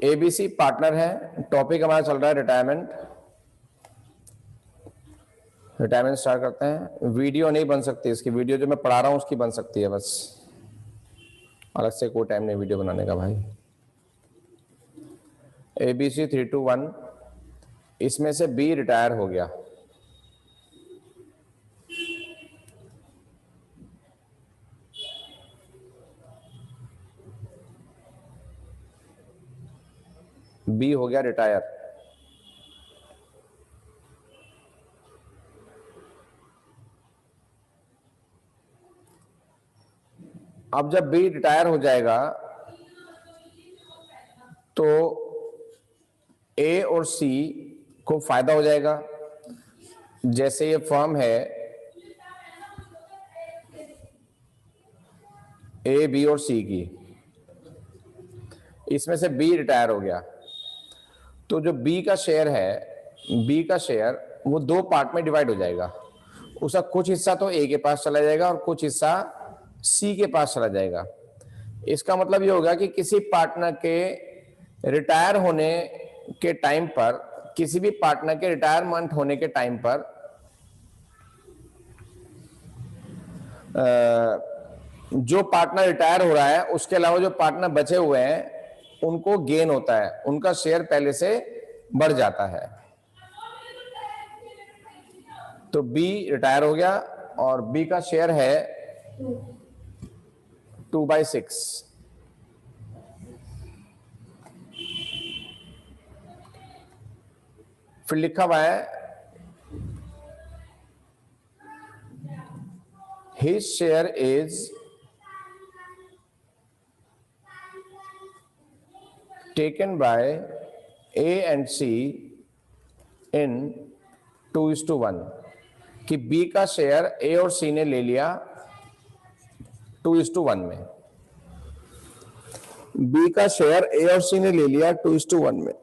ABC partner है, topic हमारा चल रहा है रिटायरमेंट। रिटायरमेंट स्टार्ट करते हैं। वीडियो नहीं बन सकती इसकी, वीडियो जो मैं पढ़ा रहा हूं उसकी बन सकती है बस, अलग से कोई टाइम नहीं वीडियो बनाने का भाई। ABC 321, इसमें से बी रिटायर हो गया। बी हो गया रिटायर। अब जब बी रिटायर हो जाएगा तो ए और सी को फायदा हो जाएगा। जैसे ये फर्म है ए, बी और सी की, इसमें से बी रिटायर हो गया तो जो बी का शेयर है, बी का शेयर वो दो पार्ट में डिवाइड हो जाएगा। उसका कुछ हिस्सा तो ए के पास चला जाएगा और कुछ हिस्सा सी के पास चला जाएगा। इसका मतलब ये होगा कि किसी पार्टनर के रिटायर होने के टाइम पर, किसी भी पार्टनर के रिटायरमेंट होने के टाइम पर जो पार्टनर रिटायर हो रहा है उसके अलावा जो पार्टनर बचे हुए हैं उनको गेन होता है, उनका शेयर पहले से बढ़ जाता है। तो बी रिटायर हो गया और बी का शेयर है 2/6। फिर लिखा हुआ है his share is taken by A and C in 2:1, कि B का शेयर A और C ने ले लिया 2:1 में। B का शेयर A और C ने ले लिया 2:1 में।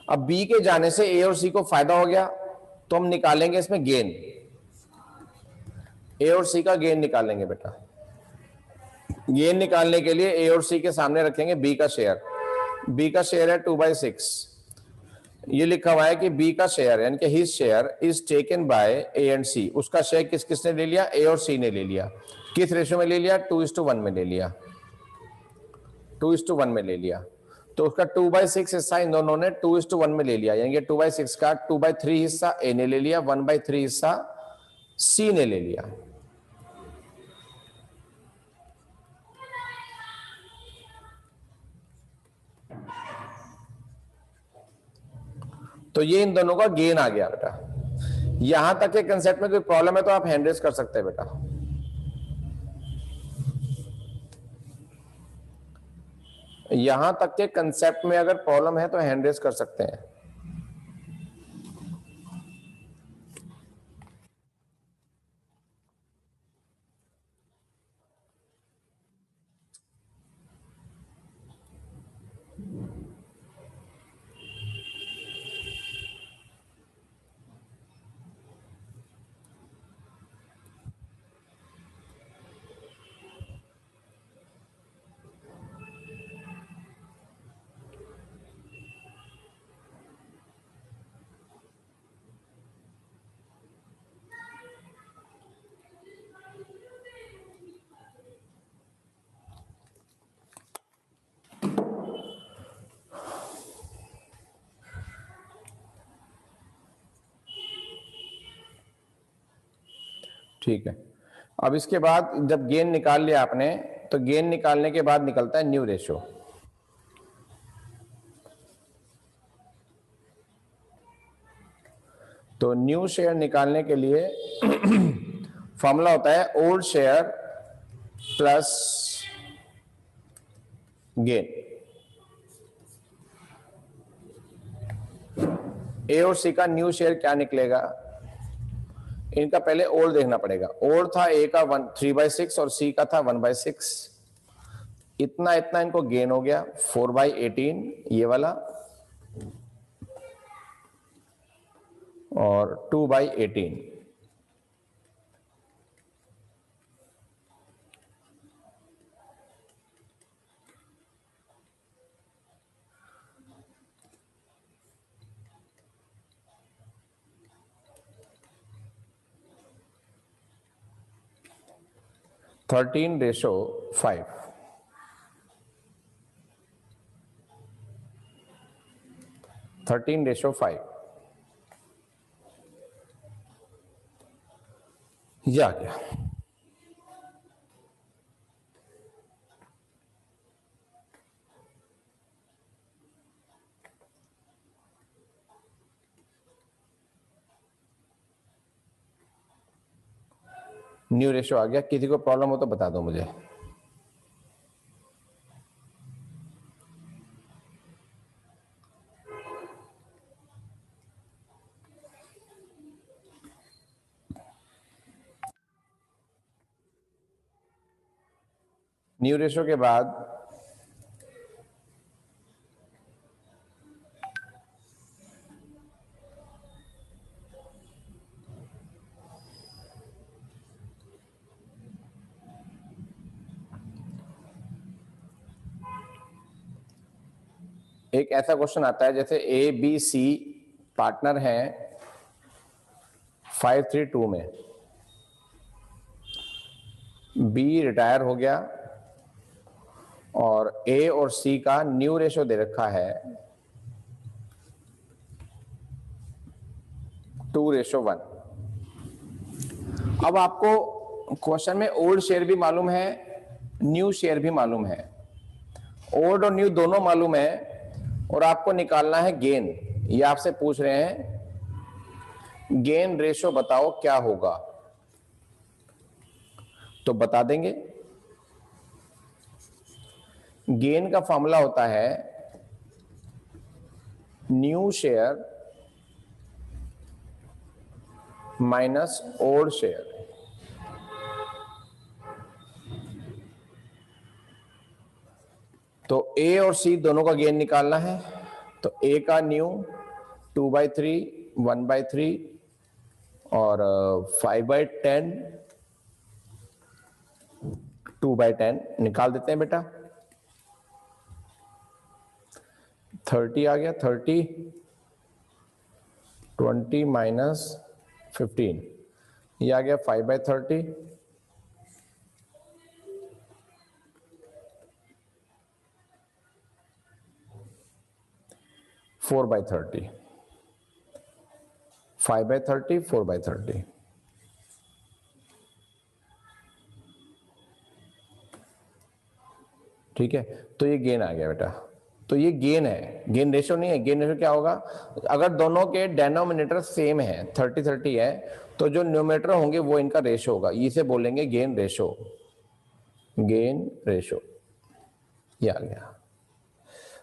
अब बी के जाने से ए और सी को फायदा हो गया तो हम निकालेंगे इसमें गेन, ए और सी का गेन निकालेंगे बेटा। गेन निकालने के लिए ए और सी के सामने रखेंगे बी का शेयर। बी का शेयर है 2/6। ये लिखा हुआ है कि बी का शेयर यानी कि his share is taken by A and C. उसका शेयर किसने ले लिया? ए और सी ने ले लिया। किस रेशियो में ले लिया? 2:1 में ले लिया। 2:1 में ले लिया तो उसका 2/6 हिस्सा इन दोनों ने 2:1 में ले लिया, यानी 2/6 का 2/3 हिस्सा ए ने ले लिया, 1/3 हिस्सा सी ने ले लिया। तो ये इन दोनों का गेन आ गया बेटा। यहां तक के कंसेप्ट में कोई प्रॉब्लम है तो आप हैंड रेज कर सकते हैं बेटा। यहां तक के कंसेप्ट में अगर प्रॉब्लम है तो हैंड रेज कर सकते हैं। ठीक है, अब इसके बाद जब गेन निकाल लिया आपने तो गेन निकालने के बाद निकलता है न्यू रेशियो। तो न्यू शेयर निकालने के लिए फॉर्मूला होता है ओल्ड शेयर प्लस गेन। ए और सी का न्यू शेयर क्या निकलेगा? इनका पहले ओल्ड देखना पड़ेगा। ओल्ड था ए का 3/6 और सी का था 1/6। इतना इतना इनको गेन हो गया 4/18 ये वाला और 2/18। 13:5। ये आ गया। न्यू रेशियो आ गया। किसी को प्रॉब्लम हो तो बता दो मुझे। न्यू रेशियो के बाद एक ऐसा क्वेश्चन आता है जैसे ए बी सी पार्टनर हैं 5-3-2 में, बी रिटायर हो गया और ए और सी का न्यू रेशियो दे रखा है 2:1। अब आपको क्वेश्चन में ओल्ड शेयर भी मालूम है, न्यू शेयर भी मालूम है, ओल्ड और न्यू दोनों मालूम है, और आपको निकालना है गेन। ये आपसे पूछ रहे हैं गेन रेशियो बताओ क्या होगा, तो बता देंगे। गेन का फॉर्मूला होता है new share minus old share. तो ए और सी दोनों का गेन निकालना है। तो ए का न्यू 2/3, 1/3 और 5/10, 2/10 निकाल देते हैं बेटा। 30 आ गया। 30, 20 माइनस 15, ये आ गया 5/30, 4/30, 5/30, 4/30। ठीक है, तो ये गेन आ गया बेटा। तो ये गेन है, गेन रेशियो नहीं है। गेन रेशियो क्या होगा, अगर दोनों के डेनोमिनेटर सेम है, 30-30 है, तो जो न्यूमरेटर होंगे वो इनका रेशियो होगा, इसे बोलेंगे गेन रेशियो। गेन रेशियो ये आ गया।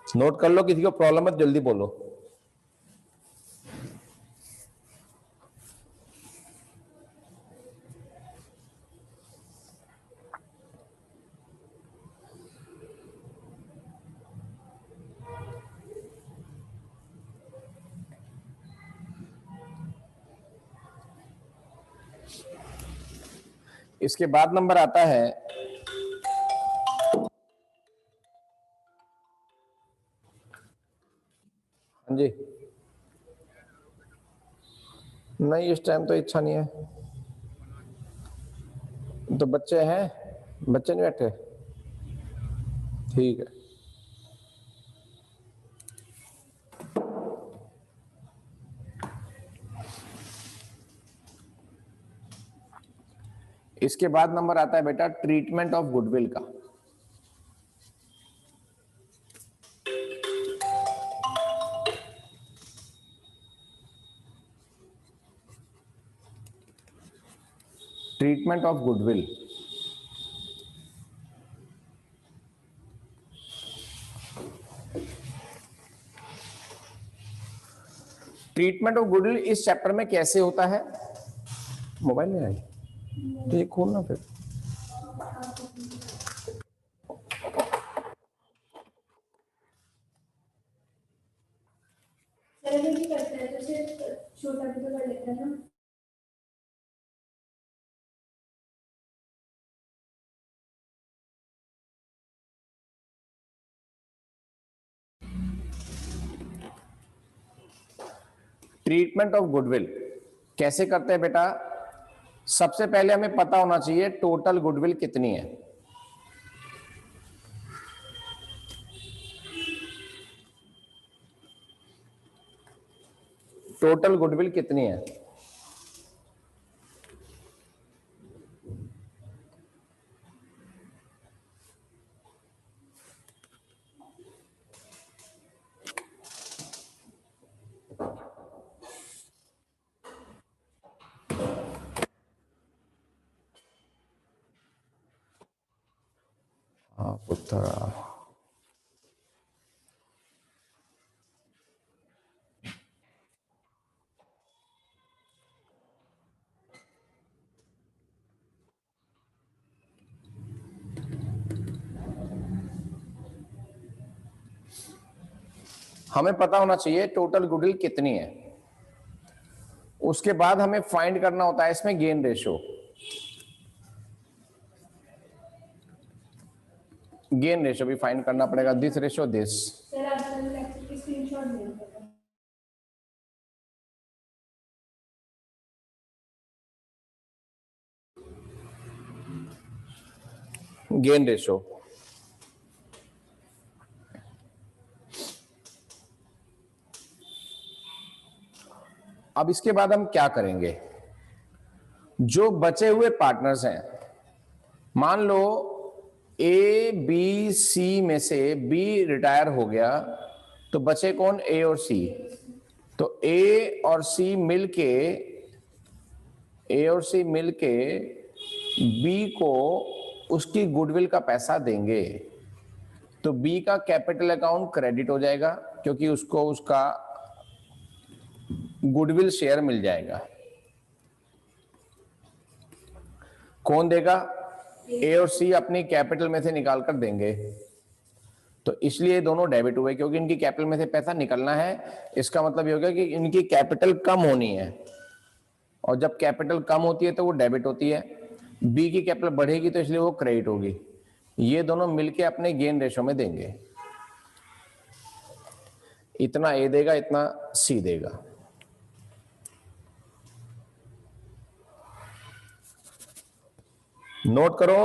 नोट कर लो, किसी को प्रॉब्लम है जल्दी बोलो। इसके बाद नंबर आता है हाँ जी, नहीं इस टाइम तो इच्छा नहीं है। तो बच्चे हैं, बच्चे नहीं बैठे, ठीक है। इसके बाद नंबर आता है बेटा ट्रीटमेंट ऑफ गुडविल का। Treatment of goodwill. Treatment of goodwill इस चैप्टर में कैसे होता है, मोबाइल में आई तो ये खोलना फिर। छोटा भी तो कर लेते हैं ना। ट्रीटमेंट ऑफ गुडविल कैसे करते हैं बेटा, सबसे पहले हमें पता होना चाहिए टोटल गुडविल कितनी है। टोटल गुडविल कितनी है? हाँ पुत्र, हमें पता होना चाहिए टोटल गुडविल कितनी है। उसके बाद हमें फाइंड करना होता है इसमें गेन रेशो। गेन रेशो भी फाइंड करना पड़ेगा, this ratio this. Gain ratio. अब इसके बाद हम क्या करेंगे, जो बचे हुए पार्टनर्स हैं, मान लो ए बी सी में से बी रिटायर हो गया, तो बचे कौन? ए और सी। तो ए और सी मिलके बी को उसकी गुडविल का पैसा देंगे। तो बी का कैपिटल अकाउंट क्रेडिट हो जाएगा, क्योंकि उसको उसका गुडविल शेयर मिल जाएगा। कौन देगा? ए और सी अपनी कैपिटल में से निकाल कर देंगे। तो इसलिए दोनों डेबिट हुए, क्योंकि इनकी कैपिटल में से पैसा निकलना है। इसका मतलब ये हो गया कि इनकी कैपिटल कम होनी है, और जब कैपिटल कम होती है तो वो डेबिट होती है। बी की कैपिटल बढ़ेगी तो इसलिए वो क्रेडिट होगी। ये दोनों मिलके अपने गेन रेशो में देंगे। इतना ए देगा, इतना सी देगा। नोट करो।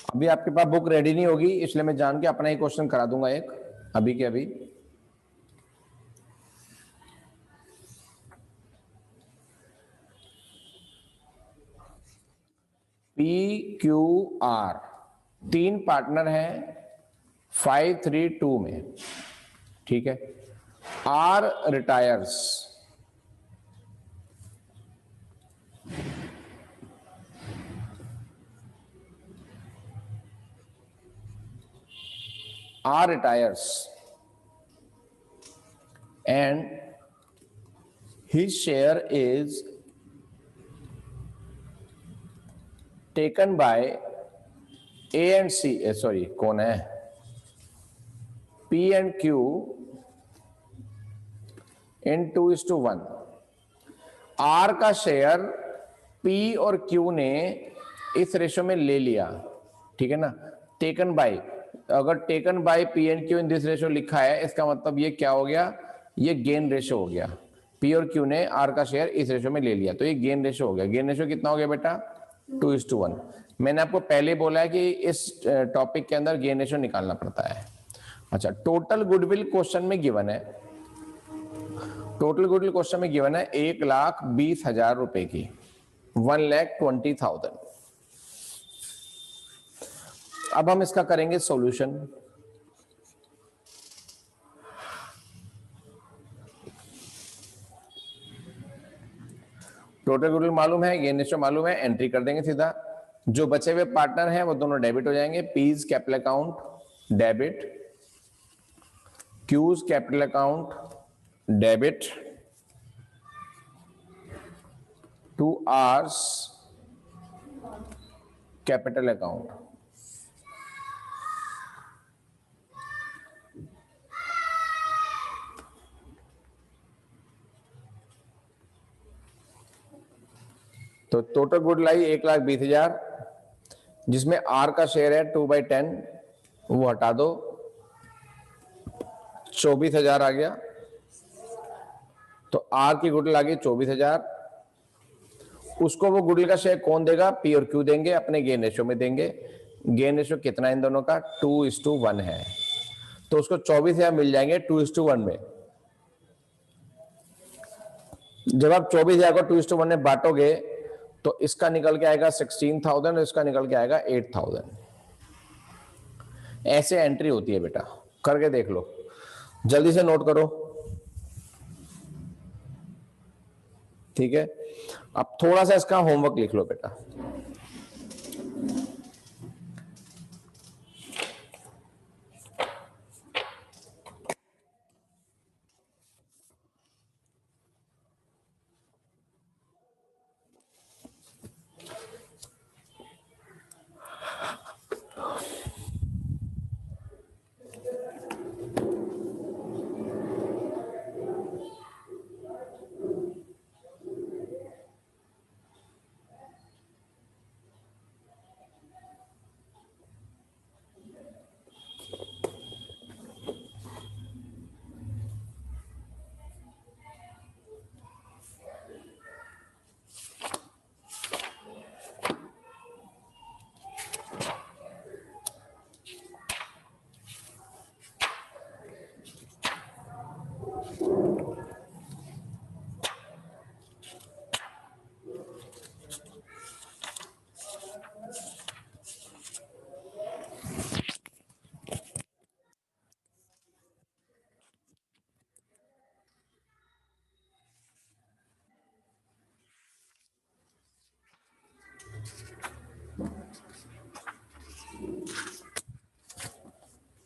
अभी आपके पास बुक रेडी नहीं होगी, इसलिए मैं जान के अपना ही क्वेश्चन करा दूंगा एक, अभी के अभी। पी क्यू आर 3 पार्टनर हैं 532 में, ठीक है। R retires, and his share is taken by A and C, sorry कौन है, P and Q in 2:1। R का शेयर P और Q ने इस रेशो में ले लिया, ठीक है ना। टेकन बाय, अगर taken by P and Q in this ratio लिखा है, इसका मतलब ये क्या हो गया? ये गेन रेशो हो गया। P और Q ने R का शेयर इस रेशो में ले लिया, तो ये गेन रेशो हो गया। गेन रेशो कितना हो गया बेटा? 2:1। मैंने आपको पहले बोला है कि इस टॉपिक के अंदर गेन रेशो निकालना पड़ता है। अच्छा, टोटल गुडविल क्वेश्चन में गिवन है, टोटल गुडविल क्वेश्चन में गिवन है 1,20,000 रुपए की, 1,20,000। अब हम इसका करेंगे सॉल्यूशन। टोटल गुडविल मालूम है, गेन रेशो मालूम है, एंट्री कर देंगे सीधा। जो बचे हुए पार्टनर हैं वो दोनों डेबिट हो जाएंगे। P's capital account debit, Q's capital account debit to R's capital account. तो टोटल गुडविल 1,20,000, जिसमें आर का शेयर है 2/10, वो हटा दो, 24,000 आ गया। तो आर की गुडविल आ गई 24,000। उसको वो गुडविल का शेयर कौन देगा? पी और क्यू देंगे, अपने गेन रेशियो में देंगे। गेन रेशियो कितना इन दोनों का? 2:1 है। तो उसको 24,000 मिल जाएंगे 2:1 में। जब आप 24,000 को 2:1 में बांटोगे तो इसका निकल के आएगा 16,000 और इसका निकल के आएगा 8,000। ऐसे एंट्री होती है बेटा, करके देख लो, जल्दी से नोट करो। ठीक है, अब थोड़ा सा इसका होमवर्क लिख लो बेटा।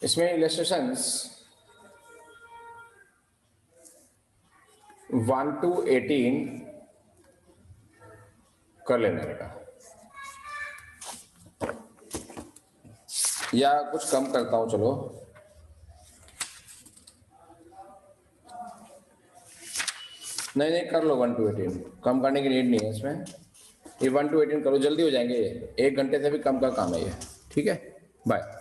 इसमें इलस्ट्रेशंस 1 to 18 कर लेना बेटा, या कुछ कम करता हूं, चलो नहीं कर लो 1 to 18, कम करने की नीड नहीं है इसमें। ये 1 to 18 करो, जल्दी हो जाएंगे ये, 1 घंटे से भी कम का काम है ये। ठीक है, बाय।